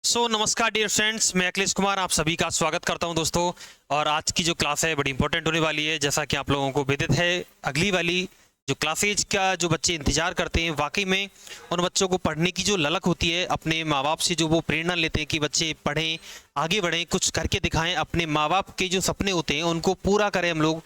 नमस्कार dear friends, मैं अखिलेश कुमार आप सभी का स्वागत करता हूं दोस्तों। और आज की जो क्लास है बड़ी इंपॉर्टेंट होने वाली है। जैसा कि आप लोगों को विदित है, अगली वाली जो क्लासेज का जो बच्चे इंतजार करते हैं, वाकई में उन बच्चों को पढ़ने की जो ललक होती है, अपने माँ बाप से जो वो प्रेरणा लेते हैं कि बच्चे पढ़ें, आगे बढ़ें, कुछ करके दिखाएं, अपने माँ बाप के जो सपने होते हैं उनको पूरा करें हम लोग।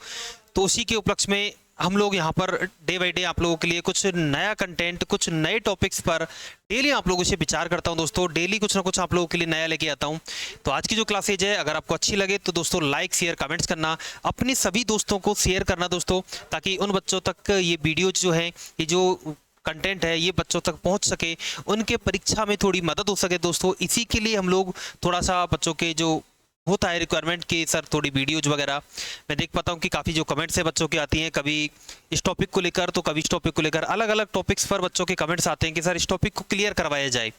तो उसी के उपलक्ष्य में हम लोग यहाँ पर डे बाई डे आप लोगों के लिए कुछ नया कंटेंट, कुछ नए टॉपिक्स पर डेली आप लोगों से विचार करता हूँ दोस्तों। डेली कुछ ना कुछ आप लोगों के लिए नया लेके आता हूँ। तो आज की जो क्लासेज है, अगर आपको अच्छी लगे तो दोस्तों लाइक शेयर कमेंट्स करना, अपने सभी दोस्तों को शेयर करना दोस्तों, ताकि उन बच्चों तक ये वीडियो जो है, ये जो कंटेंट है, ये बच्चों तक पहुंच सके, उनके परीक्षा में थोड़ी मदद हो सके दोस्तों। इसी के लिए हम लोग थोड़ा सा बच्चों के जो होता है रिक्वायरमेंट की, सर थोड़ी वीडियोज वगैरह मैं देख पाता हूँ कि काफ़ी जो कमेंट्स है बच्चों की आती हैं, कभी इस टॉपिक को लेकर तो कभी इस टॉपिक को लेकर, अलग अलग टॉपिक्स पर बच्चों के कमेंट्स आते हैं कि सर इस टॉपिक को क्लियर करवाया जाए।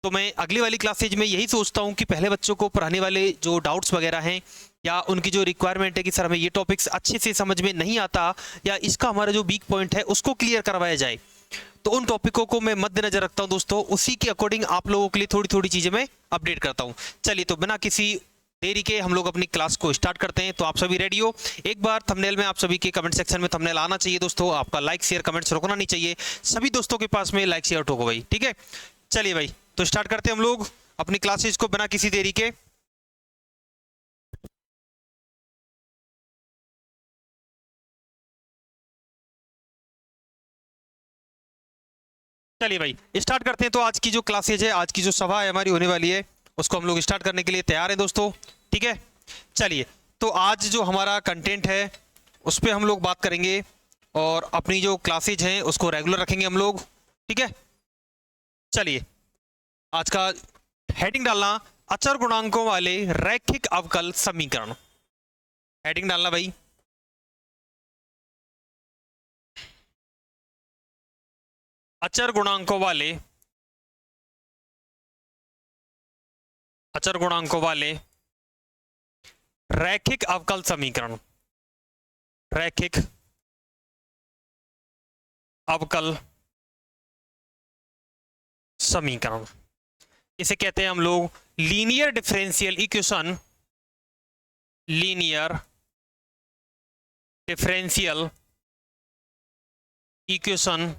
तो मैं अगली वाली क्लासेज में यही सोचता हूँ कि पहले बच्चों को पढ़ाने वाले जो डाउट्स वगैरह हैं, या उनकी जो रिक्वायरमेंट है कि सर हमें ये टॉपिक्स अच्छे से समझ में नहीं आता, या इसका हमारा जो वीक पॉइंट है उसको क्लियर करवाया जाए, तो उन टॉपिकों को मैं मद्देनजर रखता हूं दोस्तों। उसी के अकॉर्डिंग आप लोगों के लिए थोड़ी थोड़ी चीज़ें मैं अपडेट करता हूं। चलिए, तो बिना किसी देरी के हम लोग अपनी क्लास को स्टार्ट करते हैं। तो आप सभी रेडी हो? एक बार थंबनेल में आप सभी के कमेंट सेक्शन में थंबनेल आना चाहिए दोस्तों। आपका लाइक शेयर कमेंट्स रुकना नहीं चाहिए। सभी दोस्तों के पास में लाइक शेयर ठोको भाई, ठीक है? चलिए भाई, तो स्टार्ट करते हैं हम लोग अपनी क्लासेज को बिना किसी देरी के। चलिए भाई, स्टार्ट करते हैं। तो आज की जो क्लासेज है, आज की जो सभा है हमारी होने वाली है, उसको हम लोग स्टार्ट करने के लिए तैयार हैं दोस्तों, ठीक है? चलिए, तो आज जो हमारा कंटेंट है उस पर हम लोग बात करेंगे, और अपनी जो क्लासेज हैं उसको रेगुलर रखेंगे हम लोग, ठीक है? चलिए, आज का हेडिंग डालना, अचर गुणांकों वाले रैखिक अवकल समीकरण। हेडिंग डालना भाई, अचर गुणांकों वाले रैखिक अवकल समीकरण। रैखिक अवकल समीकरण, इसे कहते हैं हम लोग linear differential equation. Linear differential equation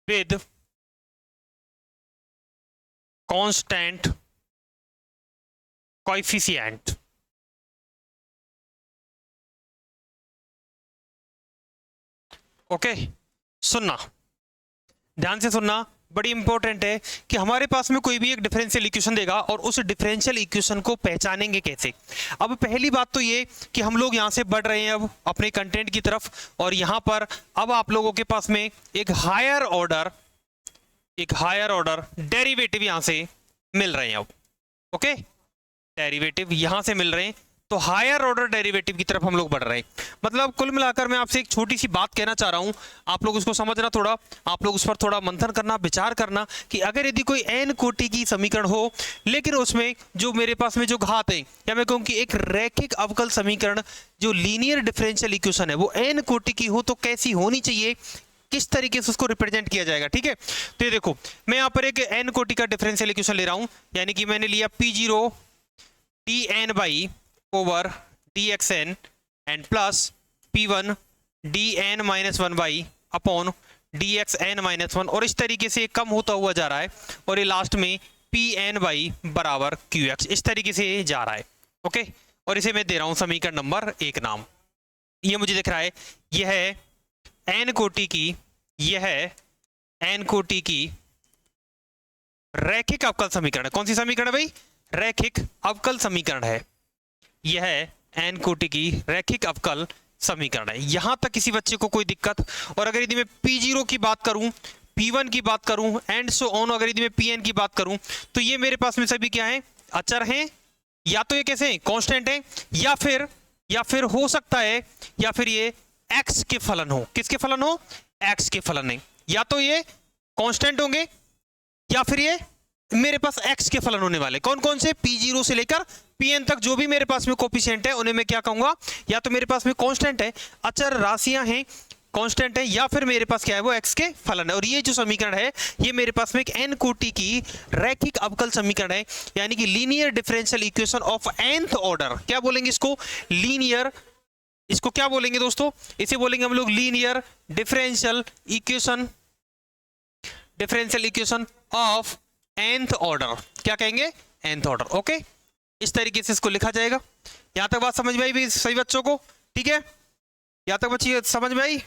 with constant coefficient. Okay, सुनना, ध्यान से सुनना, बड़ी इंपॉर्टेंट है कि हमारे पास में कोई भी एक डिफरेंशियल इक्वेशन देगा और उस डिफरेंशियल इक्वेशन को पहचानेंगे कैसे। अब पहली बात तो ये कि हम लोग यहाँ से बढ़ रहे हैं अब अपने कंटेंट की तरफ, और यहाँ पर अब आप लोगों के पास में एक हायर ऑर्डर डेरिवेटिव यहाँ से मिल रहे हैं अब। ओके, डेरिवेटिव यहाँ से मिल रहे हैं, तो हायर ऑर्डर डेरिवेटिव की तरफ हम लोग बढ़ रहे हैं। मतलब कुल मिलाकर मैं आपसे एक छोटी सी बात कहना चाह रहा हूं, आप लोग उसको समझना, थोड़ा आप लोग उस पर थोड़ा मंथन करना, विचार करना कि अगर यदि कोई n कोटि की समीकरण हो, लेकिन उसमें जो मेरे पास में जो घात है, या मैं कहूँ कि एक रैखिक अवकल समीकरण जो लीनियर डिफरेंशियल इक्वेशन है वो n कोटि की हो, तो कैसी होनी चाहिए, किस तरीके से उसको रिप्रेजेंट किया जाएगा, ठीक है? तो ये देखो, मैं यहाँ पर एक n कोटि का डिफरेंशियल इक्वेशन ले रहा हूँ, यानी कि मैंने लिया P0 dn by over dxn and plus P1 dn minus 1 by upon dxn minus 1, और इस तरीके से कम होता हुआ जा रहा है, और ये लास्ट में Pn बाई बराबर Qx, इस तरीके से जा रहा है। ओके, और इसे मैं दे रहा हूं समीकरण नंबर 1 नाम। ये मुझे दिख रहा है, यह है n कोटि की, यह है n कोटि की रैखिक अवकल समीकरण है। कौन सी समीकरण है भाई? रैखिक अवकल समीकरण है। यह है n कोटि की रैखिक अवकल समीकरण है। यहां तक किसी बच्चे को कोई दिक्कत? और अगर यदि मैं P0 की बात करूं, P1 की बात करूं एंड सो ऑन, अगर यदि मैं Pn की बात करूं, तो ये मेरे पास में सभी क्या है? अचर हैं, या तो ये कैसे कांस्टेंट है, या फिर हो सकता है, या फिर ये x के फलन हो। किसके फलन हो? x के फलन है। या तो ये कांस्टेंट होंगे, या फिर ये मेरे पास x के फलन होने वाले। कौन कौन से? P0 से लेकर Pn तक जो भी मेरे पास में कोफिशिएंट है उन्हें मैं क्या कहूंगा? या तो मेरे पास में कांस्टेंट है, अचर राशियां हैं, कांस्टेंट है, या फिर मेरे पास क्या है वो x के फलन है। और ये जो समीकरण है ये मेरे पास में एक n कोटि की रैखिक अवकल समीकरण है, यानी कि linear differential equation of nth order. क्या बोलेंगे इसको? लीनियर, इसको क्या बोलेंगे दोस्तों? इसे बोलेंगे हम लोग linear differential equation of nth order. क्या कहेंगे? nth order. ओके, इस तरीके से इसको लिखा जाएगा। यहां तक बात समझ में आई भी सभी बच्चों को? ठीक है, यहां तक बच्ची समझ में आई?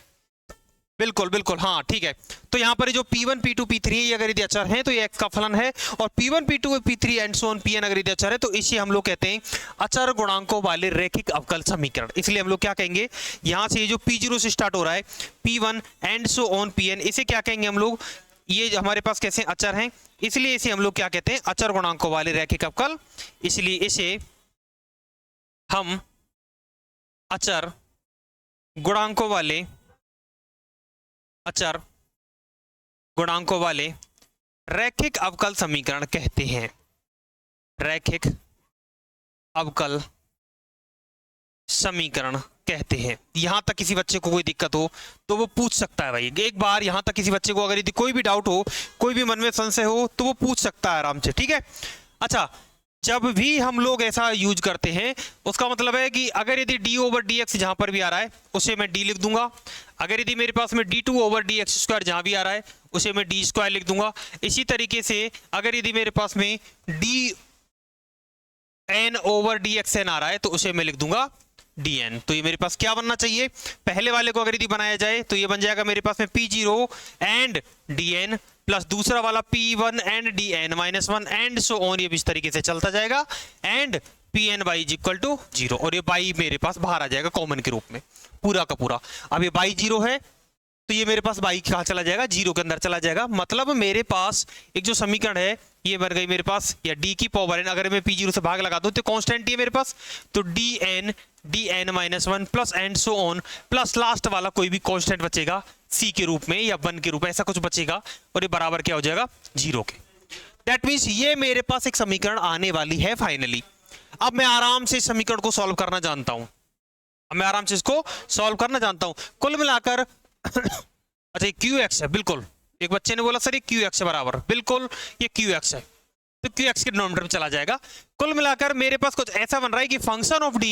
बिल्कुल बिल्कुल, हाँ ठीक है। तो यहाँ पर जो P1 P2 P3 ये अगर यदि अचर हैं तो ये x का फलन है, और P1 P2 P3 and so on Pn अगर यदि अचर है तो इसे हम लोग कहते हैं अचर गुणांकों वाले रैखिक अवकल समीकरण। इसलिए हम लोग क्या कहेंगे, यहाँ से ये जो P0 से स्टार्ट हो रहा है P1 and so on Pn, इसे क्या कहेंगे हम लोग? ये हमारे पास कैसे अचर हैं, इसलिए इसे हम लोग क्या कहते हैं? अचर गुणांकों वाले रैखिक अवकल। इसलिए इसे हम अचर गुणांकों वाले रैखिक अवकल समीकरण कहते हैं। रैखिक अवकल समीकरण कहते हैं। यहां तक किसी बच्चे को कोई दिक्कत हो तो वो पूछ सकता है भाई, एक बार यहां तक किसी बच्चे को अगर यदि कोई भी डाउट हो, कोई भी मन में संशय हो तो वो पूछ सकता है आराम से, ठीक है। अच्छा, जब भी हम लोग ऐसा यूज करते हैं उसका मतलब है कि अगर यदि d ओवर डी एक्स जहां पर भी आ रहा है उसे मैं d लिख दूंगा, अगर यदि मेरे पास में d2 over D X square जहां भी आ रहा है उसे मैं d स्क्वायर लिख दूंगा। इसी तरीके से अगर यदि मेरे पास में dn over D X N आ रहा है तो उसे मैं लिख दूंगा dn। तो ये मेरे पास क्या बनना चाहिए? पहले वाले को अगर यदि बनाया जाए तो ये बन जाएगा मेरे पास में p0 एंड dn प्लस दूसरा वाला p1 and dn minus 1 and so on, ये भी इस तरीके से चलता जाएगा, and pn y is equal to 0। और ये y मेरे पास बाहर आ जाएगा कॉमन के रूप में पूरा का पूरा। अब ये y 0 है तो ये मेरे पास y कहाँ चला जाएगा? 0 के अंदर चला जाएगा। मतलब मेरे पास एक जो समीकरण है ये बन गई मेरे पास या d की पावर n, अगर मैं p0 से भाग लगा दूं तो कांस्टेंट ही है मेरे पास, तो dn minus 1 plus and so on, plus last वाला कोई भी कांस्टेंट बचेगा c के रूप में या 1 के रूप में, ऐसा कुछ बचेगा, और ये बराबर क्या हो जाएगा? 0 के। दैट मीन्स ये मेरे पास एक समीकरण आने वाली है फाइनली। अब मैं आराम से इस समीकरण को सॉल्व करना जानता हूं, कुल मिलाकर अच्छा, QX है, बिल्कुल। एक बच्चे ने बोला सर ये QX है बराबर, बिल्कुल ये QX है, तो QX के डिनोमिनेटर में चला जाएगा। कुल मिलाकर मेरे पास कुछ ऐसा बन रहा है कि function of D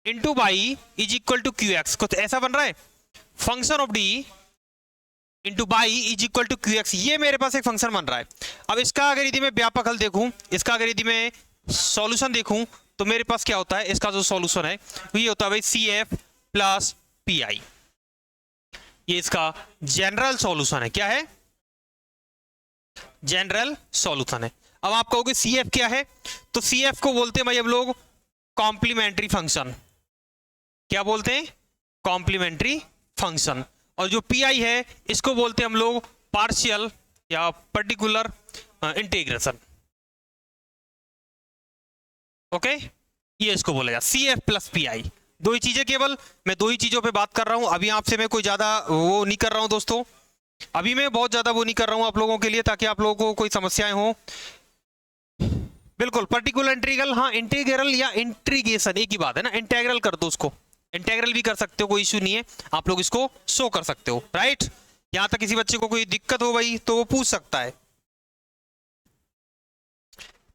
into y is equal to QX, कुछ ऐसा बन रहा है, function of D into y is equal to QX, ये मेरे पास एक फंक्शन बन रहा है। अब इसका अगर यदि मैं व्यापक हल देखूं, इसका अगर यदि मैं सॉल्यूशन देखूं तो मेरे पास क्या होता है? इसका जो सॉल्यूशन है ये होता है भाई CF प्लस PI, ये इसका जनरल सॉल्यूशन है। क्या है? जनरल सॉल्यूशन है। अब आप कहोगे CF क्या है? तो CF को बोलते हैं भाई हम लोग कॉम्प्लीमेंट्री फंक्शन। क्या बोलते हैं? Complementary function. और जो PI है इसको बोलते हैं हम लोग पार्शियल या पर्टिकुलर इंटीग्रेशन। ओके, ये इसको बोला जाए CF प्लस PI। दो ही चीजें, केवल मैं दो ही चीजों पे बात कर रहा हूं। अभी आपसे मैं कोई ज्यादा वो नहीं कर रहा हूं दोस्तों, अभी मैं बहुत ज्यादा वो नहीं कर रहा हूं आप लोगों के लिए, ताकि आप लोगों को कोई समस्याएं हो। बिल्कुल पर्टिकुलर इंटीग्रल, हाँ इंटीग्रल या इंटीग्रेशन एक ही बात है ना, इंटीग्रल कर दो उसको, इंटीग्रल भी कर सकते हो, कोई इश्यू नहीं है, आप लोग इसको शो कर सकते हो, राइट। यहां तक किसी बच्चे को कोई दिक्कत हो भाई तो वो पूछ सकता है,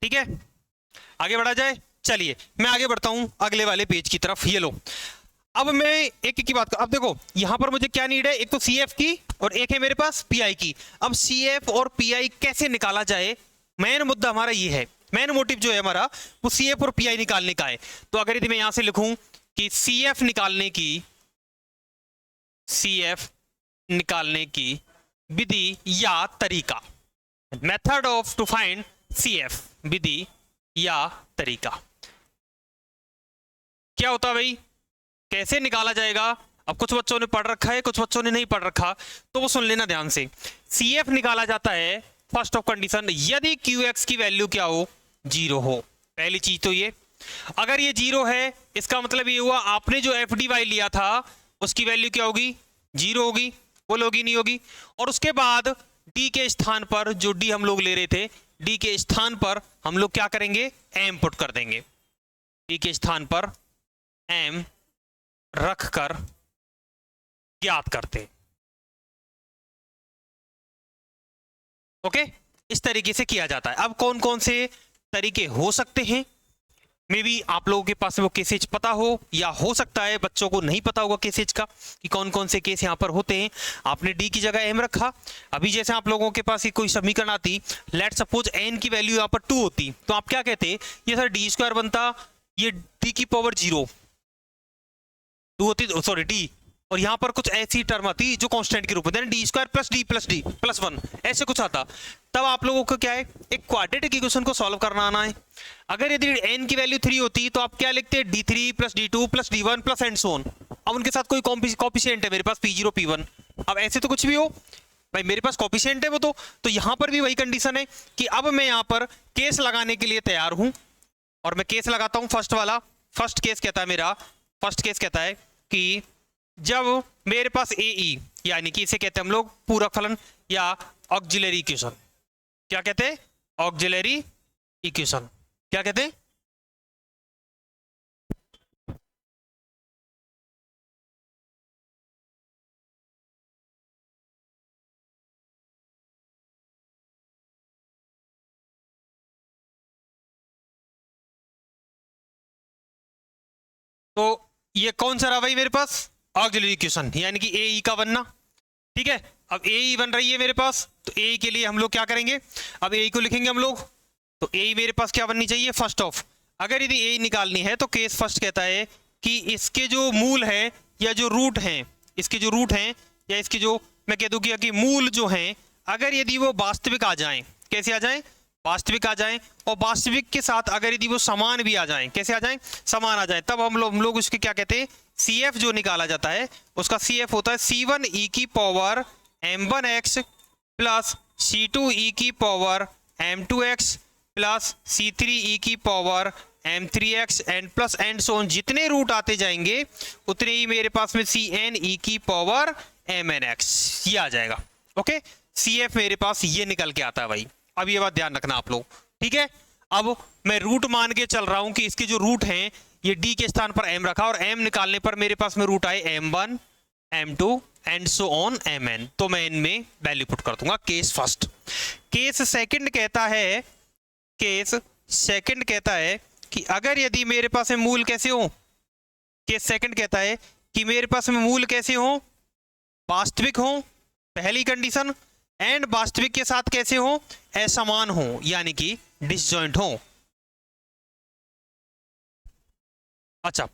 ठीक है। आगे बढ़ा जाए, चलिए मैं आगे बढ़ता हूं अगले वाले पेज की तरफ। ये लो, अब मैं एक एक की बात कर, अब देखो यहां पर मुझे क्या नीड है, एक तो CF की और एक है मेरे पास PI की। अब CF और PI कैसे निकाला जाए, मेन मुद्दा हमारा ये है, मेन मोटिव जो है हमारा वो CF और PI निकालने का है। तो अगर यदि मैं यहां से लिखूं कि CF निकालने की विधि या तरीका, method of to find CF, विधि या तरीका, क्या होता है भाई, कैसे निकाला जाएगा। अब कुछ बच्चों ने पढ़ रखा है, कुछ बच्चों ने नहीं पढ़ रखा, तो वो सुन लेना ध्यान से। CF निकाला जाता है फर्स्ट ऑफ कंडीशन यदि QX की वैल्यू क्या हो, 0 हो। पहली चीज तो ये, अगर ये 0 है इसका मतलब ये हुआ आपने जो FDY लिया था उसकी वैल्यू क्या होगी, 0 होगी, बोलोगी नहीं होगी। और उसके बाद D के स्थान पर, जो D हम लोग ले रहे थे, D के स्थान पर हम लोग क्या करेंगे, M पुट कर देंगे। D के स्थान पर M रख कर ज्ञात करते हैं। ओके, इस तरीके से किया जाता है। अब कौन कौन से तरीके हो सकते हैं, मे बी आप लोगों के पास वो केसेज पता हो, या हो सकता है बच्चों को नहीं पता होगा केसेज का कि कौन कौन से केस यहाँ पर होते हैं। आपने डी की जगह एम रखा। अभी जैसे आप लोगों के पास कोई समीकरण आती, लेट सपोज एन की वैल्यू यहाँ पर 2 होती, तो आप क्या कहते, ये सर डी स्क्वायर बनता, ये डी की पावर 0 2 होती, सॉरी डी, और यहाँ पर कुछ ऐसी टर्म आती जो कांस्टेंट के रूप में, D square plus D plus 1 ऐसे कुछ आता। तब आप लोगों को क्या है, एक क्वाड्रेटिक इक्वेशन को सॉल्व करना आना है। अगर यदि n की वैल्यू 3 होती तो आप क्या लिखते, d3 plus d2 plus d1 plus and so on. अब उनके साथ कोई कॉफिशिएंट है मेरे पास p0 p1। अब ऐसे तो कुछ भी हो भाई, मेरे पास कॉफिशिएंट है वो तो यहाँ पर भी वही कंडीशन है कि अब मैं यहाँ पर केस लगाने के लिए तैयार हूं, और मैं केस लगाता हूं फर्स्ट वाला। फर्स्ट केस कहता है कि जब मेरे पास AE, यानी कि इसे कहते हैं हम लोग पूरक फलन या ऑक्सिलरी इक्वेशन। क्या कहते हैं, ऑक्सिलरी इक्वेशन। क्या कहते हैं, तो ये कौन सा रहा भाई मेरे पास, ऑक्सिलरी इक्वेशन, यानी कि AE का बनना। ठीक है, अब AE बन रही है मेरे पास, तो AE के लिए हम लोग क्या करेंगे, अब AE को लिखेंगे हम लोग। तो AE मेरे पास क्या बननी चाहिए, फर्स्ट ऑफ, अगर यदि AE निकालनी है तो केस फर्स्ट कहता है कि इसके जो मूल है या जो रूट हैं, इसके जो रूट हैं या इसके जो मैं कह दूं कि मूल जो हैं, अगर यदि वो वास्तविक आ जाएं, कैसे आ जाएं, वास्तविक आ जाएं, और वास्तविक के साथ अगर यदि वो समान भी आ जाएं, कैसे आ जाएं, समान आ जाएं, तब हम लोग उसके क्या कहते हैं, CF जो निकाला जाता है उसका CF होता है C1 e की power m1x plus C2 e की power m2x plus C3 e की power m3x and plus and so on. जितने रूट आते जाएंगे उतने ही मेरे पास में Cn e की पावर mnx ये आ जाएगा। ओके, CF मेरे पास ये निकल के आता है भाई। अब ये बात ध्यान रखना आप लोग, ठीक है। अब मैं रूट मान के चल रहा हूं कि इसके जो रूट हैं ये d के स्थान पर m रखा, और m निकालने पर मेरे पास में रूट आए m1 m2 and so on mn, तो मैं इनमें वैल्यू पुट कर दूंगा। Case first. केस सेकंड कहता है कि अगर यदि मेरे पास में मूल कैसे हो, केस सेकंड कहता है कि मेरे पास में मूल कैसे हो, वास्तविक हो, पहली कंडीशन, एंड वास्तविक के साथ कैसे हो, असमान हो, यानी कि डिसजॉइंट हो। अच्छा,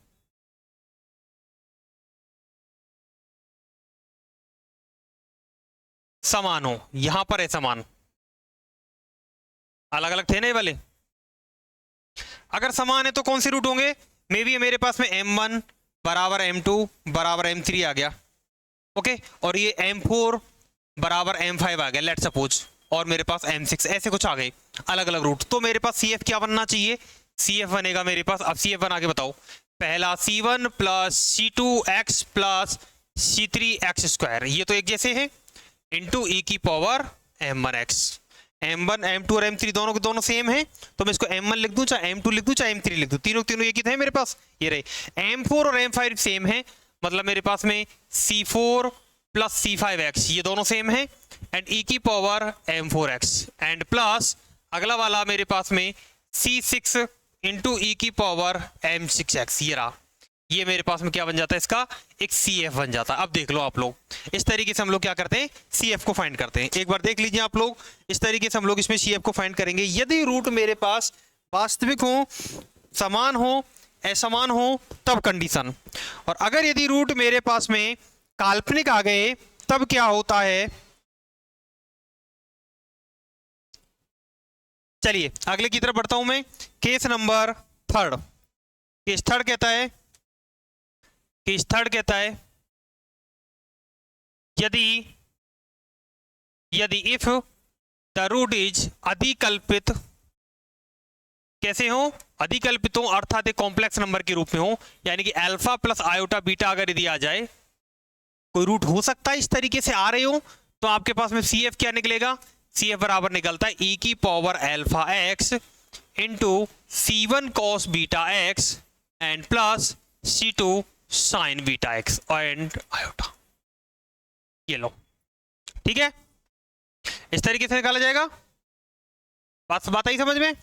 समान हो, यहां पर है समान, अलग अलग थे ना ये वाले। अगर समान है तो कौन से रूट होंगे, मे बी मेरे पास में m1 बराबर m2 बराबर m3 आ गया, ओके, और ये m4 बराबर m5 आ गया लेट सपोज, और मेरे पास m6, ऐसे कुछ आ गए अलग अलग रूट। तो मेरे पास CF क्या बनना चाहिए, CF बनेगा मेरे पास, अब CF बना के बताओ, पहला C1 plus C2x plus C3x square, ये तो एक जैसे हैं, इंटू e की पावर m1x। m1 m2 और m3 दोनों के दोनों सेम हैं, तो मैं इसको m1 लिख दूं, चाहे m2 लिख दूं, चाहे m3 लिख दूं, तीनों तीनों एक ही थे मेरे पास, ये रहे। m4 और m5 सेम है, मतलब मेरे पास में C4 प्लस C5x ये दोनों सेम है, एंड e की पावर m4x, एंड प्लस अगला वाला मेरे पास में C6 इंटू e की पावर m6x, ये रहा। ये मेरे पास में क्या बन जाता है, इसका एक CF बन जाता है। अब देख लो आप लोग, इस तरीके से हम लोग क्या करते हैं, CF को फाइंड करते हैं। एक बार देख लीजिए आप लोग, इस तरीके से हम लोग इसमें CF को फाइंड करेंगे। यदि रूट मेरे पास वास्तविक हो, समान हो, असमान हो, तब कंडीशन, और अगर यदि रूट मेरे पास में काल्पनिक आ गए तब क्या होता है। चलिए अगले की तरफ बढ़ता हूं मैं। Case number third, case third कहता है यदि इफ द रूट इज अधिकल्पित, कैसे हो, अधिकल्पित हो, अर्थात एक कॉम्प्लेक्स नंबर के रूप में हो, यानी कि अल्फा प्लस आयोटा बीटा अगर यदि आ जाए, कोई रूट हो सकता है इस तरीके से आ रहे हो, तो आपके पास में CF क्या निकलेगा, CF बराबर निकलता है e की power alpha x into C1 cos beta x and plus C2 sign beta x and iota. ये लो, ठीक है, इस तरीके से निकाला जाएगा। बात आई समझ में?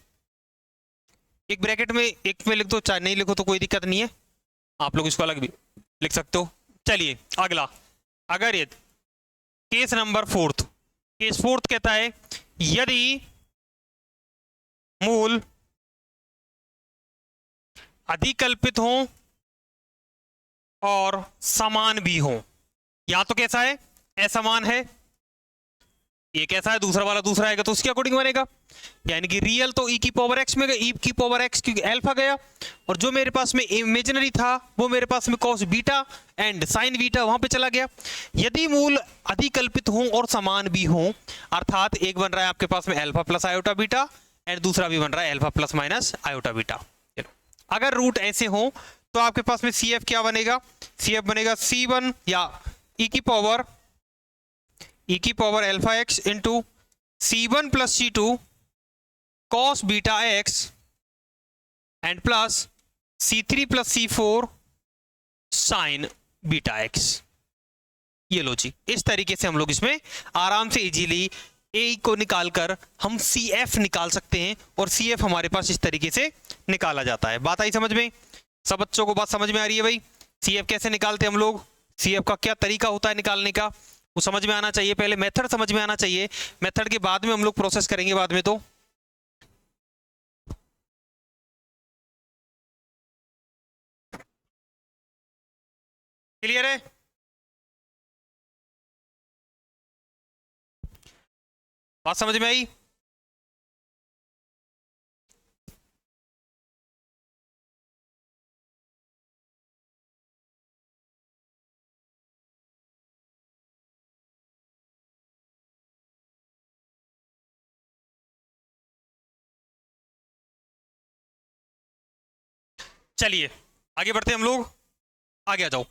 एक ब्रैकेट में एक में लिख दो, चाहे नहीं लिखो तो कोई दिक्कत नहीं है, आप लोग इसको अलग भी लिख सकते हो। चलिए अगला, अगर ये case number fourth, case fourth कहता है यदि मूल अधिकल्पित हो और समान भी हो, या तो कैसा है, असमान है, ये कैसा है, दूसरा वाला दूसरा आएगा तो उसके अकॉर्डिंग बनेगा, यानी कि रियल तो ई की पावर एक्स में गया, ई की पावर एक्स क्योंकि अल्फा गया, और जो मेरे पास में इमेजिनरी था वो मेरे पास में cos beta and sign beta वहां पे चला गया। यदि मूल अधिकल्पित हो और समान भी हो, अर्थात एक बन रहा है आपके पास में alpha plus iota beta and दूसरा भी बन रहा है alpha plus minus iota beta. अगर रूट ऐसे हो तो आपके पास में सी एफ क्या बनेगा, सी एफ बनेगा C1 या ई की power alpha x into C1 plus C2 cos beta x and plus C3 plus C4 sign beta x. ये लो जी, इस तरीके से हम लोग इसमें आराम से इजीली ए को निकालकर हम सी एफ निकाल सकते हैं, और सी एफ हमारे पास इस तरीके से निकाला जाता है। बात आई समझ में? सब बच्चों को बात समझ में आ रही है भाई? सी एफ कैसे निकालते हैं हम लोग, सी एफ का क्या तरीका होता है निकालने का, वो समझ में आना चाहिए, पहले मेथड समझ में आना चाहिए, मेथड के बाद में हम लोग प्रोसेस करेंगे बाद में। तो क्लियर है? बात समझ में आई? चलिए आगे बढ़ते हैं हम लोग, आगे आ जाओ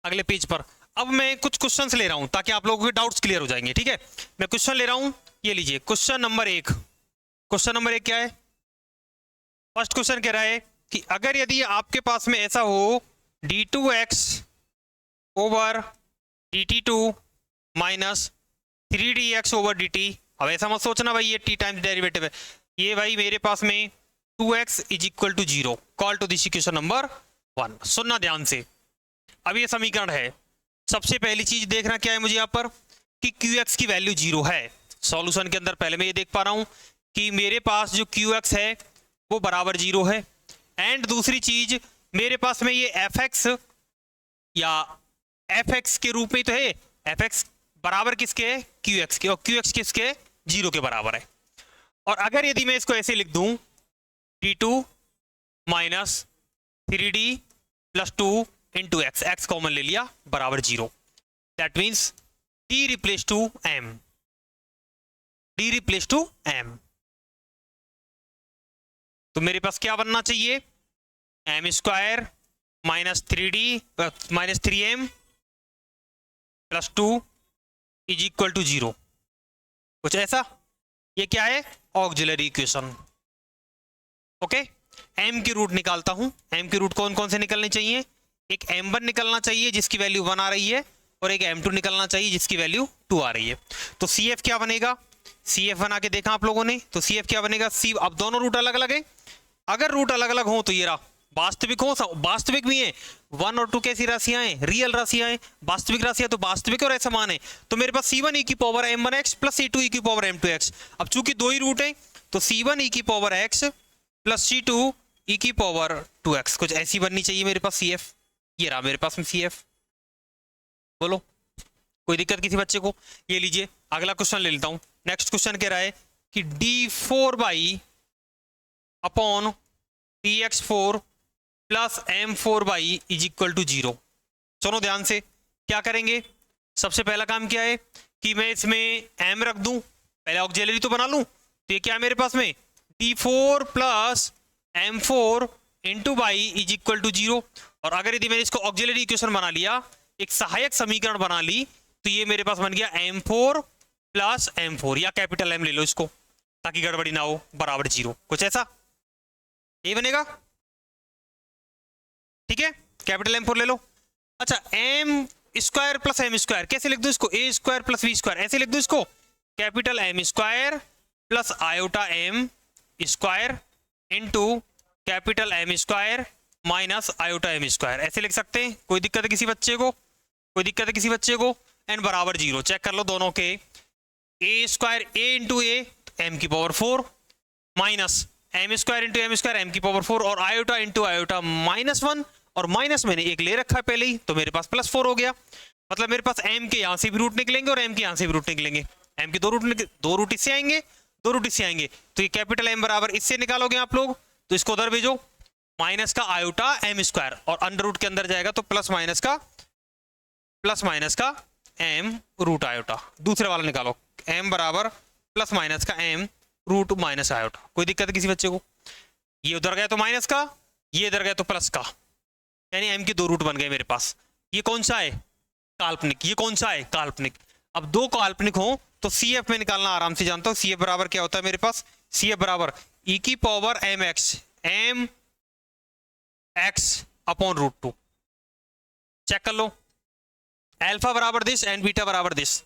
अगले पेज पर। अब मैं कुछ क्वेश्चंस ले रहा हूं ताकि आप लोगों के डाउट्स क्लियर हो जाएंगे, ठीक है? मैं क्वेश्चन ले रहा हूं, ये लीजिए क्वेश्चन नंबर 1। क्वेश्चन नंबर 1 क्या है? फर्स्ट क्वेश्चन कह रहा है कि अगर यदि आपके पास में ऐसा हो d2x over dt2 minus 3dx over dt। अब ऐसा मत सोचना भाई ये t टाइम्स डेरिवेटिव है, ये भाई मेरे पास में 2x is equal to 0। Call to this equation number 1। सुनना ध्यान से, अब ये समीकरण है, सबसे पहली चीज देखना क्या है मुझे यहाँ पर कि qx की वैल्यू 0 है। सॉल्यूशन के अंदर पहले मैं ये देख पा रहा हूं कि मेरे पास जो qx है वो बराबर 0 है, एंड दूसरी चीज मेरे पास में ये fx या fx के रूप में तो है, fx बराबर किसके है, qx के, और qx किसके, 0 के बराबर है। और अगर यदि मैं इसको ऐसे लिख दूं d2 minus 3d plus 2 into X, X common ले लिया बराबर 0, that means d replace to m, d replace to m। तो मेरे पास क्या बनना चाहिए, m square minus 3d minus 3m plus 2 is equal to 0, कुछ ऐसा। ये क्या है, ऑक्सिलरी इक्वेशन। ओके, m की रूट निकालता हूं, m की रूट कौन कौन से निकलनी चाहिए, एक m1 निकलना चाहिए जिसकी वैल्यू 1 आ रही है, और एक m2 निकलना चाहिए जिसकी वैल्यू 2 आ रही है। तो CF क्या बनेगा, CF बना के देखा आप लोगों ने, तो CF क्या बनेगा, C। अब दोनों रूट अलग अलग है, अगर रूट अलग अलग हो तो ये रहा, वास्तविक हो, वास्तविक भी है, 1 और 2 कैसी राशियां हैं, रियल राशियां हैं, वास्तविक राशियां तो वास्तविक और असमान है। तो मेरे पास C1 e की power m1x plus C2 e की पावर m2x। अब चूंकि दो ही रूट है तो C1 e की power x plus C2 e की पावर 2x, कुछ ऐसी बननी चाहिए मेरे पास CF। ये रहा मेरे पास में CF। बोलो कोई दिक्कत किसी बच्चे को? ये लीजिए अगला क्वेश्चन ले लेता हूं। नेक्स्ट क्वेश्चन कह रहा है कि d4 y upon dx4 plus m4 y is equal to 0। सुनो ध्यान से, क्या करेंगे, सबसे पहला काम क्या है कि मैं इसमें m रख दूं, पहले ऑक्सिलरी तो बना लूं। तो ये क्या है मेरे पास में, d4 plus m4 into y is equal to 0। और अगर यदि मैंने इसको ऑक्सिलरी इक्वेशन बना लिया, एक सहायक समीकरण बना ली, तो ये मेरे पास बन गया m4 प्लस m4, या कैपिटल M ले लो इसको ताकि गड़बड़ी ना हो, बराबर 0, कुछ ऐसा ये बनेगा। ठीक है, कैपिटल M4 ले लो। अच्छा, m square plus M square कैसे लिख दूं इसको, A square plus B square ऐसे लिख दूं इसको, capital M square plus iota M square into capital M square minus iota M square ऐसे लिख सकते हैं। कोई दिक्कत है किसी बच्चे को, कोई दिक्कत है किसी बच्चे को? एन बराबर 0 चेक कर लो दोनों के, A square A into A M की power 4 minus M square into M square M की पावर 4 और आयोटा इंटू आयोटा -1 और माइनस मैंने एक ले रखा है पहले ही तो मेरे पास +4 हो गया। मतलब मेरे पास m के यहाँ से भी रूट निकलेंगे और m के यहाँ से भी रूट निकलेंगे। m के दो रूट इससे आएंगे, दो रूट इससे आएंगे, तो ये कैपिटल M बराबर इससे निकालोगे आप लोग तो इसको उधर भेजो, माइनस का आयोटा m स्क्वायर और अंडर रूट के अंदर जाएगा तो प्लस माइनस का m रूट आयोटा। दूसरे वाला निकालो, m बराबर प्लस माइनस का m रूट माइनस आयोटा। कोई दिक्कत है किसी बच्चे को? ये उधर गया तो माइनस का, ये इधर गया तो प्लस का, यानी m के दो रूट बन गए मेरे पास। ये कौन सा है? काल्पनिक। ये कौन सा है? काल्पनिक। अब दो काल्पनिक हो तो CF में निकालना आराम से जानता हूं। CF बराबर क्या होता है मेरे पास? CF बराबर e की power m x upon √2। Check कर लो, अल्फा बराबर दिस एंड बीटा बराबर दिस।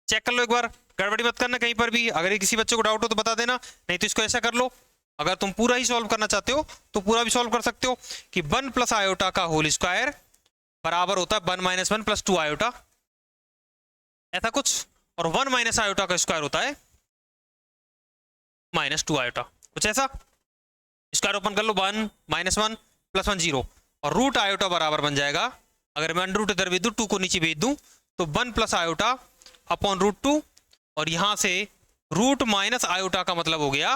चेक कर लो एक बार, गड़बड़ी मत करना कहीं पर भी। अगर किसी बच्चे को डाउट हो तो बता देना, नहीं तो इसको ऐसा कर लो, अगर तुम पूरा ही सॉल्व करना चाहते हो तो पूरा भी सॉल्व कर सकते हो कि 1 प्लस आयोटा का होल स्क्वायर बराबर होता है 1 - 1 + 2 आयोटा, ऐसा कुछ, और 1 माइनस आयोटा का स्क्वायर होता है -2 आयोटा, कुछ ऐसा। स्क्वायर ओपन कर लो, 1 - 1 + 1 0 और रूट आयोटा बराबर बन जाएगा, अगर मैं अंडर रूट इधर भेज दूं 2 को नीचे भेज दूं तो 1 प्लस आयोटा अपॉन √2 और यहां से रूट माइनस आयोटा का मतलब हो गया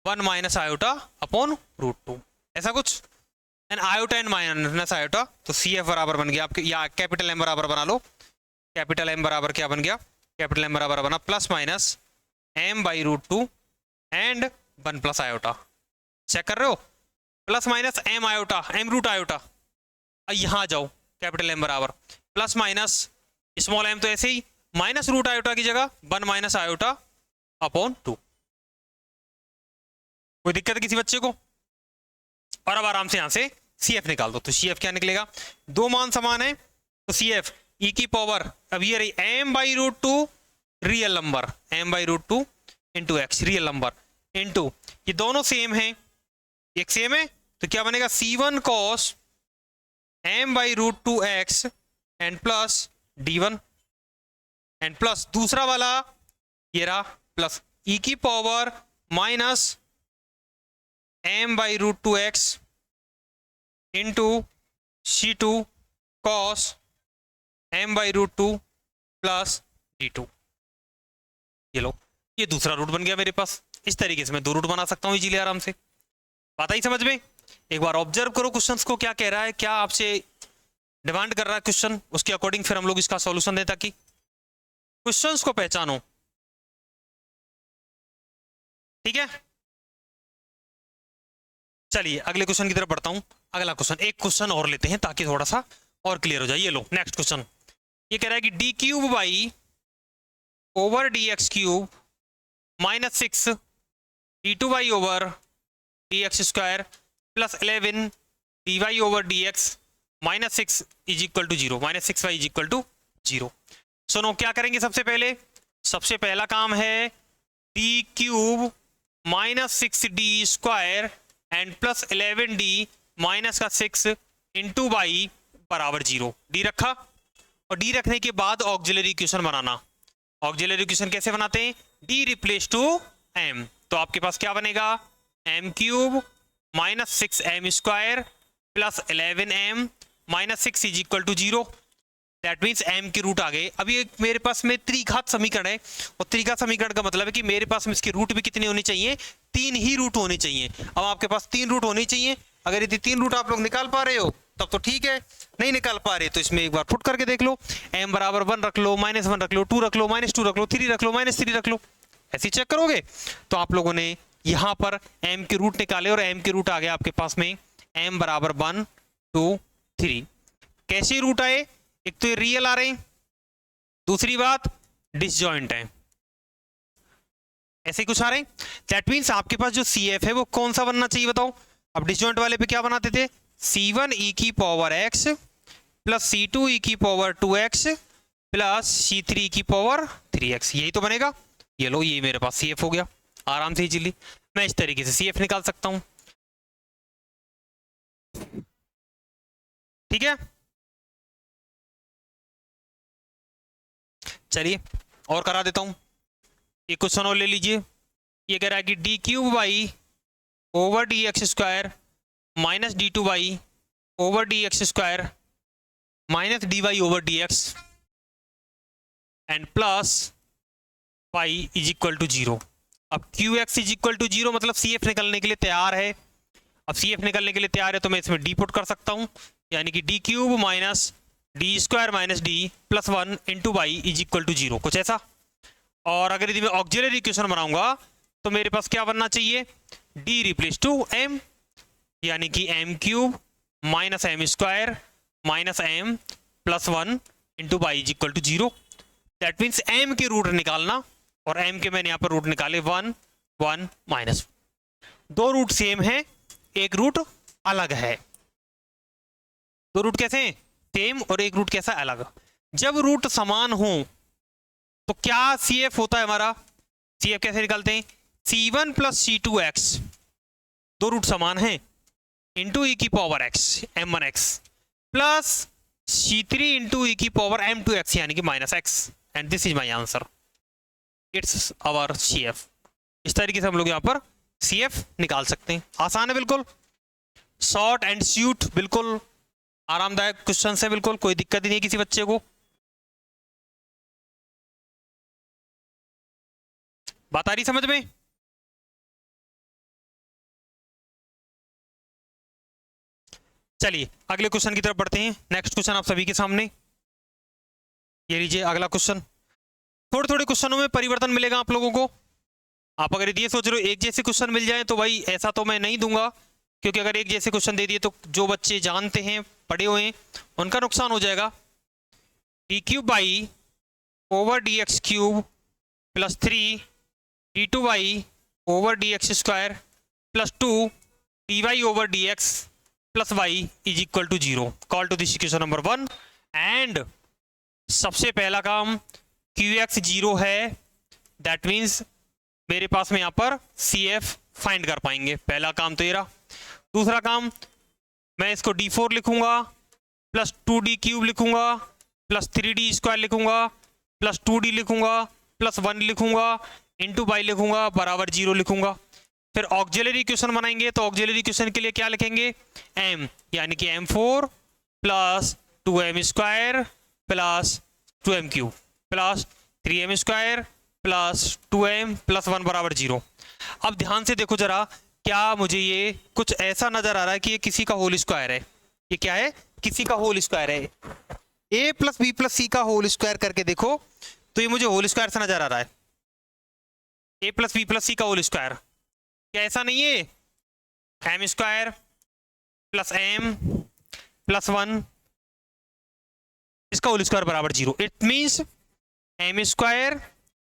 1 माइनस आयोटा अपॉन √2, ऐसा कुछ। And iota and minus iota तो CF बराबर बन गया आपके, या कैपिटल M बराबर बना लो, कैपिटल M बराबर क्या बन गया? कैपिटल M बराबर बना plus minus m/√2 and 1 plus iota. Check कर रहे हो, plus minus m iota, m root iota. यहां जाओ, कैपिटल M बराबर प्लस माइनस स्मॉल m तो ऐसे ही माइनस रूट आयोटा की जगह 1 माइनस आयोटा अपॉन 2। कोई दिक्कत है किसी बच्चे को? और अब आराम से यहां से CF निकाल दो, तो CF क्या निकलेगा? दो मान समान है तो CF e की पावर, अब ये रही m/√2 real number, m/√2 into x real number into ये दोनों सेम है, एक सेम है तो क्या बनेगा? C1 cos m/√2x and plus D1 and plus दूसरा वाला ये रहा प्लस e की power minus m/√2x into C2 cos m/√2 plus D2। ये लो, ये दूसरा रूट बन गया मेरे पास। इस तरीके से मैं दो रूट बना सकता हूँ इजीली, आराम से। बात आई समझ में? एक बार ऑब्जर्व करो क्वेश्चंस को, क्या कह रहा है, क्या आपसे डिमांड कर रहा है क्वेश्चन, उसके अकॉर्डिंग फिर हम लोग इसका सॉल्यूशन दें, ताकि क्वेश्चंस को पहचानो। ठीक है, चलिए अगले क्वेश्चन की तरफ बढ़ता हूं। अगला क्वेश्चन, एक क्वेश्चन और लेते हैं ताकि थोड़ा सा और क्लियर हो जाए। ये लो नेक्स्ट क्वेश्चन, ये कह रहा है कि d³ - 6 d2y dx² plus 11 dy/dx -6 is equal to 0, -6y is equal to 0। सुनो क्या करेंगे सबसे पहले, सबसे पहला काम है d³ - 6d² and plus 11d minus का 6 इंटू y बराबर 0। डी रखा, और डी रखने के बाद ऑक्सिलरी इक्वेशन बनाना। ऑक्सिलरी इक्वेशन कैसे बनाते हैं? d रिप्लेस टू m, तो आपके पास क्या बनेगा? m³ - 6m² plus 11m minus 6 is equal to 0। That means m के रूट आ गए। अभी एक मेरे पास में त्रिघात समीकरण है, और त्रिघात समीकरण का मतलब है कि मेरे पास में इसके रूट भी कितने होने चाहिए? 3 ही रूट होने चाहिए। अब आपके पास 3 रूट होने चाहिए। अगर यदि 3 रूट आप लोग निकाल पा रहे हो तब तो ठीक है, नहीं निकाल पा रहे तो इसमें एक बार फुट करके देख लो। m बराबर 1 रख लो, -1 रख लो, 2 रख लो, -2 रख लो, 3 रख लो, -3 रख लो। ऐसे चेक करोगे तो आप लोगों ने यहाँ पर m के रूट निकाले और m के रूट आ गए आपके पास में m बराबर 1 2 3। कैसे रूट आए? एक तो ये रियल आ रहे हैं, दूसरी बात डिसजॉइंट है, ऐसे कुछ आ रहे हैं। दैट मीन्स आपके पास जो CF है वो कौन सा बनना चाहिए बताओ? अब डिसजॉइंट वाले पे क्या बनाते थे? C1 e की पावर x प्लस C2 ई की पावर 2x प्लस C3 की पावर 3x, यही तो बनेगा। ये लो, ये मेरे पास CF हो गया आराम से इजीली। मैं इस तरीके से CF निकाल सकता हूं, ठीक है। चलिए और करा देता हूं, एक क्वेश्चन और ले लीजिए। ये कह रहा है कि D cube Y over D X square minus D two Y over D X square minus D Y over D X and plus Y is equal to 0। अब Q X is equal to 0 मतलब C F निकलने के लिए तैयार है। अब C F निकलने के लिए तैयार है तो मैं इसमें डी पुट कर सकता हूं, यानी कि D cube minus D square minus D plus 1 into Y is equal to 0, कुछ ऐसा। और अगर यदि मैं ऑक्सिलरी इक्वेशन बनाऊंगा तो मेरे पास क्या बनना चाहिए, डी रिप्लेस टू एम, यानी कि M cube minus M square minus M plus 1 into Y is equal to 0। That means M के रूट निकालना, और एम के मैंने यहाँ पर रूट निकाले 1 1 माइनस। दो रूट सेम है, एक रूट अलग है। दो रूट कैसे हैं, सेम, और एक रूट कैसा अलग। जब रूट समान हो तो क्या CF होता है हमारा, CF कैसे निकालते हैं, C1 प्लस C2x, दो रूट समान हैं, इंटू ई की power x m1x plus C3 into E की पावर m2x यानी कि minus x, and this is my answer, it's our CF। इस तरीके से हम लोग यहाँ पर CF निकाल सकते हैं। आसान है बिल्कुल, शॉर्ट एंड स्वीट, बिल्कुल आरामदायक क्वेश्चन है, बिल्कुल कोई दिक्कत ही नहीं है किसी बच्चे को। बात आ रही समझ में। चलिए अगले क्वेश्चन की तरफ बढ़ते हैं। नेक्स्ट क्वेश्चन आप सभी के सामने, ये लीजिए अगला क्वेश्चन। थोड़े थोड़े क्वेश्चनों में परिवर्तन मिलेगा आप लोगों को। आप अगर ये सोच रहे हो एक जैसे क्वेश्चन मिल जाए तो भाई ऐसा तो मैं नहीं दूंगा, क्योंकि अगर एक जैसे क्वेश्चन दे दिए तो जो बच्चे जानते हैं पढ़े हुए हैं उनका नुकसान हो जाएगा। D cube Y over D X cube plus 3 D two Y over D X square plus 2 D Y over D X plus Y is equal to 0। Call to this equation number 1। And सबसे पहला काम Q x 0 है, that means मेरे पास में यहाँ पर CF find कर पाएंगे। पहला काम तो ये रहा। दूसरा काम, मैं इसको D4 लिखूंगा प्लस 2D क्यूब लिखूंगा प्लस 3D स्क्वायर लिखूंगा प्लस 2D लिखूंगा प्लस 1 लिखूंगा इंटू वाई लिखूंगा बराबर 0 लिखूंगा। फिर ऑक्सिलरी इक्वेशन बनाएंगे तो ऑक्सिलरी इक्वेशन के लिए क्या लिखेंगे, m, यानी कि m4 plus 2m square plus 2m cube plus 3m square plus 2m plus 1 बराबर 0। अब ध्यान से देखो जरा, क्या मुझे ये कुछ ऐसा नजर आ रहा है कि ये किसी का होल स्क्वायर है। ये क्या है, किसी का होल स्क्वायर है। a plus B plus C का होल स्क्वायर करके देखो तो ये मुझे होल स्क्वायर से नजर आ रहा है। a plus B plus C का होल स्क्वायर, क्या ऐसा नहीं है, M square plus M plus 1 इसका होल स्क्वायर बराबर 0। It means M square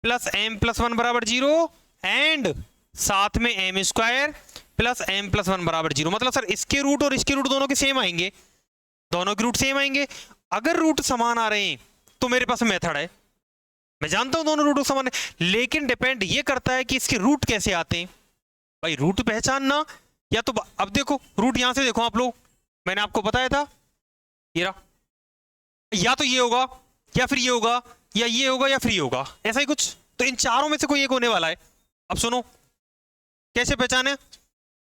plus M plus 1 बराबर 0 एंड साथ में M square plus M plus 1 बराबर 0। मतलब सर इसके रूट और इसके रूट दोनों के सेम आएंगे, दोनों के रूट सेम आएंगे। अगर रूट समान आ रहे हैं तो मेरे पास मेथड है, मैं जानता हूं दोनों रूट समान है, लेकिन डिपेंड ये करता है कि इसके रूट कैसे आते हैं। भाई रूट पहचानना, या तो अब देखो रूट यहां से देखो आप लोग, मैंने आपको बताया था ये रहा, या तो ये होगा या फिर ये होगा या ये होगा या फिर ये होगा, ऐसा ही कुछ। तो इन चारों में से कोई एक होने वाला है। अब सुनो कैसे पहचाने,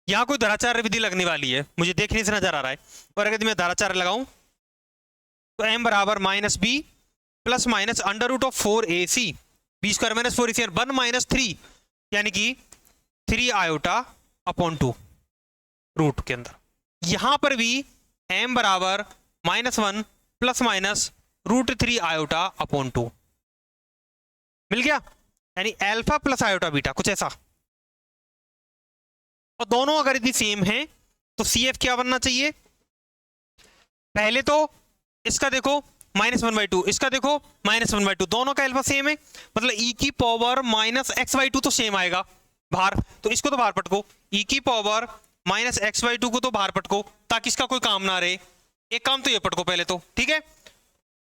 यहां कोई धराचार्य विधि लगने वाली है, मुझे देखने से नजर आ रहा है। और अगर मैं धराचार्य लगाऊं तो m बराबर minus B plus minus under root of 4ac B square minus 4ac 1 minus 3 यानी कि 3 आयोटा अपॉन 2 रूट के अंदर। यहां पर भी m बराबर -1 plus minus root 3 iota upon 2 मिल गया, यानी अल्फा प्लस आयोटा बीटा, कुछ ऐसा। और दोनों अगर यदि सेम हैं तो CF क्या बनना चाहिए, पहले तो इसका देखो -1/2, इसका देखो -1/2, दोनों का अल्फा सेम है, मतलब e की पावर -x/2 तो सेम आएगा बाहर, तो इसको तो बाहर पटको, e की पावर -x/2 को तो बाहर पटको ताकि इसका कोई काम ना रहे। एक काम तो ये पटको पहले तो, ठीक है,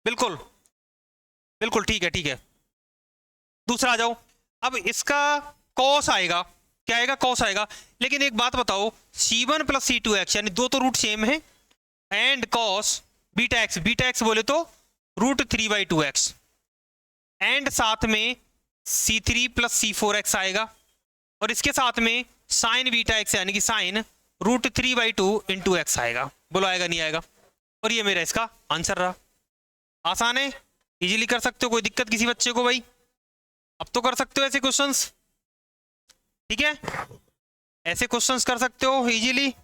बिल्कुल बिल्कुल ठीक है ठीक है। दूसरा आ जाओ, अब इसका कॉस आएगा, क्या आएगा, कॉस आएगा। लेकिन एक बात बताओ, c1 प्लस c2x यानी दो तो रूट सेम है, एंड कॉस बीटा एक्स बोले तो √3/2x, एंड साथ में c3 प्लस c4x आएगा, और इसके साथ में साइन बीटा एक्स यानी कि साइन √3/2 इंटू एक्स आएगा। बोलो आएगा नहीं आएगा? और ये मेरा इसका आंसर रहा। आसान है, इजीली कर सकते हो, कोई दिक्कत किसी बच्चे को भाई? अब तो कर सकते हो ऐसे क्वेश्चंस, ठीक है, ऐसे क्वेश्चंस कर सकते हो इजीली।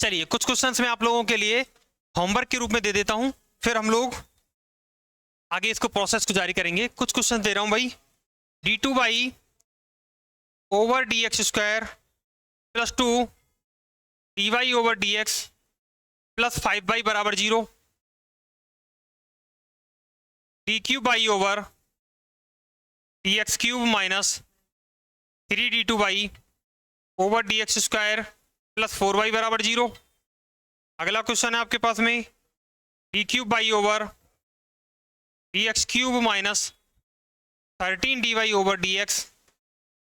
चलिए कुछ क्वेश्चंस मैं आप लोगों के लिए होमवर्क के रूप में दे देता हूं, फिर हम लोग आगे इसको प्रोसेस को जारी करेंगे। कुछ क्वेश्चन दे रहा हूं भाई। d2/dx² plus 2 dy/dx plus 5y बराबर 0, d3y/dx³ minus 3d2y/dx² plus 4y बराबर 0। अगला क्वेश्चन है आपके पास में d3y/dx³ minus 13dy/dx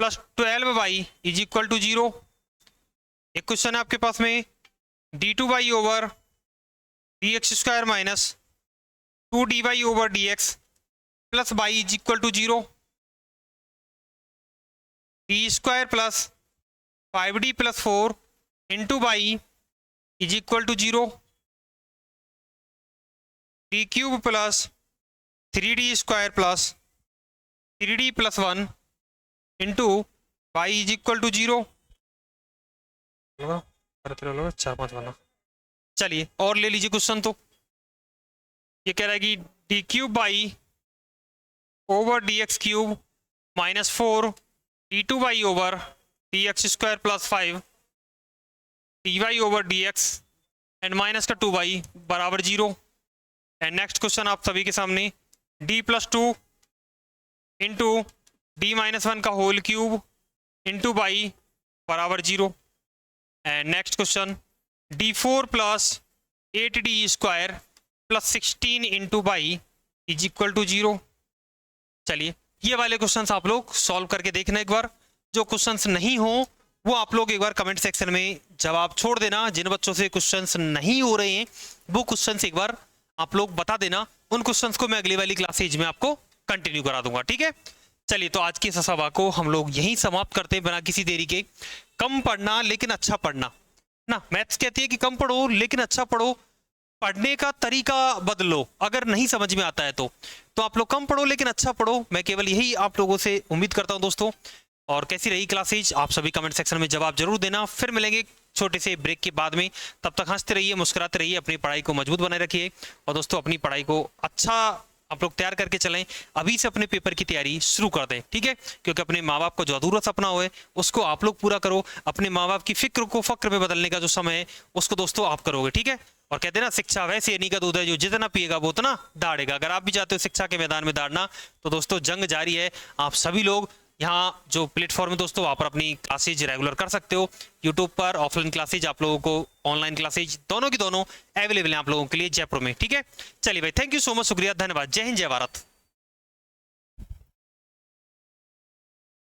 plus 12y is equal to 0। एक क्वेश्चन है आपके पास में d2y/dx² minus 2dy/dx plus y is equal to 0। d² plus 5d plus 4 into y is equal to 0। d³ plus 3d² plus 3d plus 1 into y is equal to 0। चार पांच वाला। चलिए और ले लीजिए क्वेश्चन। तो ये कह रहा है कि d3y/dx³ minus 4 d2y/dx² plus 5 dy/dx and minus का 2y बराबर 0। एंड नेक्स्ट क्वेश्चन आप सभी के सामने d+2 इंटू d-1 का होल क्यूब इंटू y बराबर 0। And next question d4 plus 8d² plus 16 into y is equal to 0। चलिए ये वाले क्वेश्चंस आप लोग सॉल्व करके देखना एक बार। जो क्वेश्चंस नहीं हो वो आप लोग एक बार कमेंट सेक्शन में जवाब छोड़ देना। जिन बच्चों से क्वेश्चंस नहीं हो रहे हैं वो क्वेश्चंस एक बार आप लोग बता देना। उन क्वेश्चंस को मैं अगली वाली क्लासेज में आपको कंटिन्यू करा दूंगा, ठीक है। चलिए तो आज की इस सभा को हम लोग यहीं समाप्त करते हैं बिना किसी देरी के। कम पढ़ना लेकिन अच्छा पढ़ना ना, मैथ्स कहती है कि कम पढ़ो लेकिन अच्छा पढ़ो। पढ़ने का तरीका बदलो, अगर नहीं समझ में आता है तो आप लोग कम पढ़ो लेकिन अच्छा पढ़ो। मैं केवल यही आप लोगों से उम्मीद करता हूं दोस्तों। और कैसी रही क्लासेज आप सभी कमेंट सेक्शन में जवाब जरूर देना। फिर मिलेंगे छोटे से ब्रेक के बाद में। तब तक हंसते रहिए, मुस्कुराते रहिए, अपनी पढ़ाई को मजबूत बनाए रखिए। और दोस्तों अपनी पढ़ाई को अच्छा आप लोग तैयार करके चलें। अभी से अपने पेपर की तैयारी शुरू कर दें, ठीक है, क्योंकि अपने माँ बाप को जो अधूरा सपना हो है उसको आप लोग पूरा करो। अपने माँ बाप की फिक्र को फक्र में बदलने का जो समय है उसको दोस्तों आप करोगे, ठीक है। और कहते हैं ना, शिक्षा वैसे यानी का दूध है जो जितना पिएगा वो उतना दाढ़ेगा। अगर आप भी चाहते हो शिक्षा के मैदान में दाढ़ना तो दोस्तों जंग जारी है। आप सभी लोग यहाँ जो प्लेटफॉर्म है दोस्तों वहाँ पर अपनी क्लासेज रेगुलर कर सकते हो। यूट्यूब पर ऑफलाइन क्लासेज आप लोगों को, ऑनलाइन क्लासेज दोनों की दोनों अवेलेबल हैं आप लोगों के लिए जयपुर में, ठीक है। चलिए भाई, थैंक यू सो मच, शुक्रिया, धन्यवाद, जय हिंद, जय भारत।